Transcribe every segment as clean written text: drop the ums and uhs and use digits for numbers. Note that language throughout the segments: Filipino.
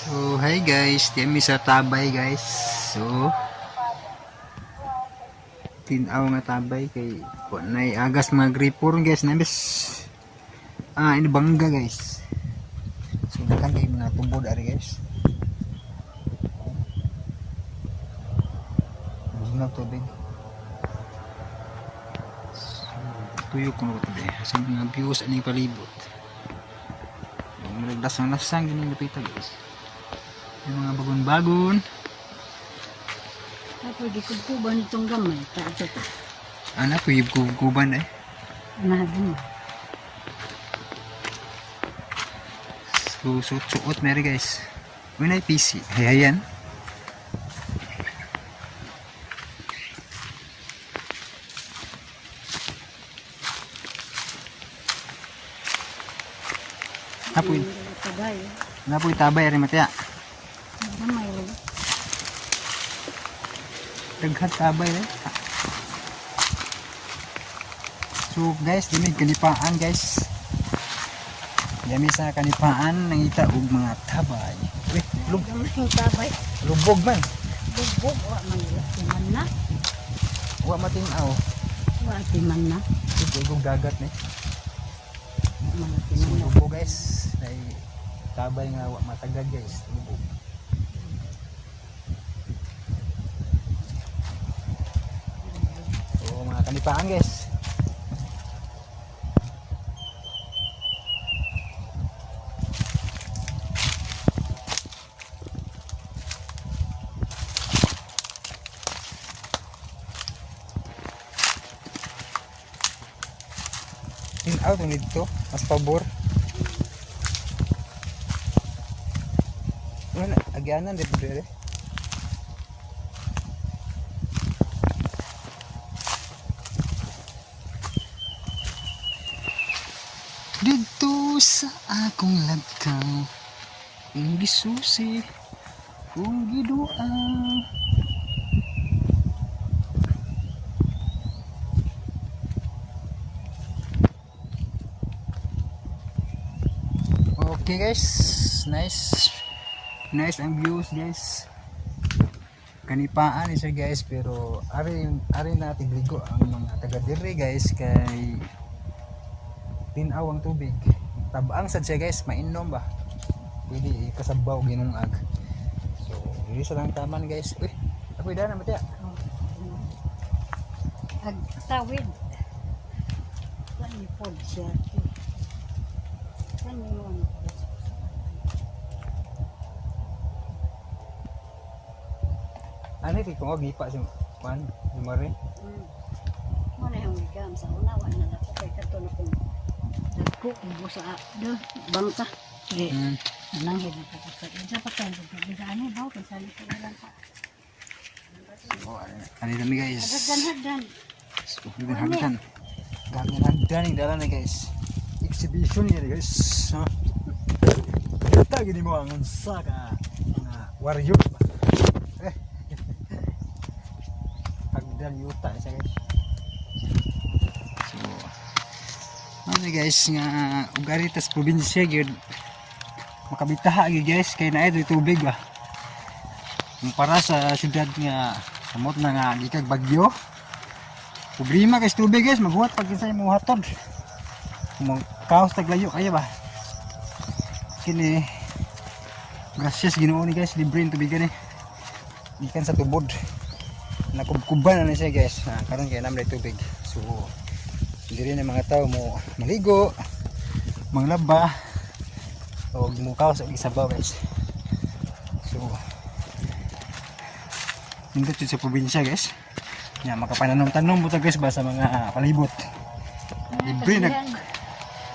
So, hi guys, kami sa Tabay guys. So, tinaw nga Tabay kay nay agas mag-report guys, nabis ini bangga guys. So, dakan kay mga tubod ari guys. Bugnaw tubig. So, tuyok ko na tabi. Sa mga views aning palibot. Malaglasang-lasang gini napita guys. Yung mga bagon-bagon. Apa di kuban itong gamay, taas ito. Ano po yung kuban eh. Nahagin mo. So, suot meri guys. Una PC. Hayan. Napoy. Tabay. Napoy tabay ari matya. Gamay lang. Daghat tabay eh. So guys, dili kanipaan guys. Yami sa kanipaan nangita og mga tabay. Uy, Gamay yung tabay. lubog man. Bubog. Timan na. Wa matinaw. Timan na. Ug dagat ni. Mga So timan na. lubog guys. Ay tabay nga wa matagad guys. Lubog. So mga kanipaan guys. In out ang dito, mas pabor. Ano, agyanan dito dire. Dito sa akong lagkaw, kung gisusi, kung gidua. Okay guys, nice ang views guys. Kanipaan isa guys, pero ari natin ligo ang mga taga dire guys kay tinaw ang tubig. Tabang sad siya guys, mainom ba? Pwede kasabaw ginungag. So, dili sa lang taman guys. Uy, ako ida na matya. Agtawid. Saan yung pod siya? Saan yung Ano ito kung gipa si Juan, si Mari? Mana yung ligam sa unawan na ako kay kato na kung nagko kung sa bangka. Hmm. Nanghid na ko sa isa pa tayo bigaan ba kung sali ko lang pa. So, ano dami guys. Hagdan. So, hagdan. Hagdan yung dala na guys. Exhibition yan guys. Ha? Kita gini mo ang unsa ka na warrior ba? Hagdan yuta siya guys. So, ano guys nga ugari tas probinsya gyud makabitaha gyud guys kay naay tubig ba. Para sa syudad nga samot na nga gikag bagyo. Problema guys tubig guys, maghuwat pag kinsay mo hatod. Kaos taglayo kaya ba. Kini gracias Ginoo ni guys, libre ang tubig ni. Ikan sa tubod. Nakubkuban na siya guys. Karon kay namay tubig. So diri na mga tao mo maligo, manglaba o mukaw sa isabaw guys. So nindot sa probinsya guys. Nya makapananom-tanom mo ta guys ba sa mga palibot. Libre na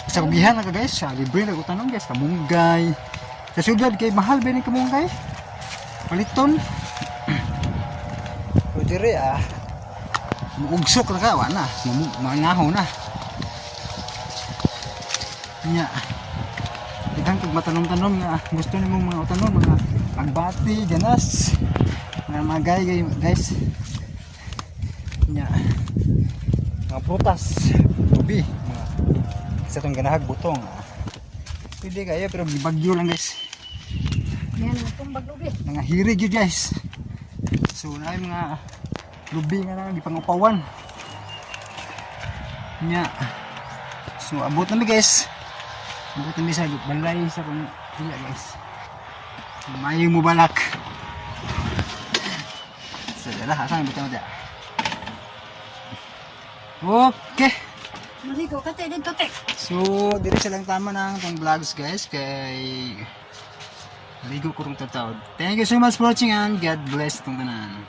sa kubihan na ka guys. Libre na utanom guys, kamunggay. Sa syudad kay mahal ba ni kamunggay? Paliton. O dire ugsok na ka, wala na, mangaho na. Nya, ilang kag matanom-tanom nga gusto nimong mga utanon, mga agbati, ganas, mga gay guys. Nya, mga prutas, tubi, mga isa tong ganahag butong. Pwede kayo pero bagyo lang guys. Yan ang tumbag lubi. Mga hirig yun guys. So na mga lubi nga lang gipangupawan. Nya. So abot na mi guys. Abot na mi sa balay sa kung pila guys. Mayo mo balak. So dala hasan bitaw dia. Okay. Maligo ka tayo dito, te. So diri sa lang tama ng tong vlogs guys kay Ligo ko rong tatawad. Thank you so much for watching and God bless tong tanan.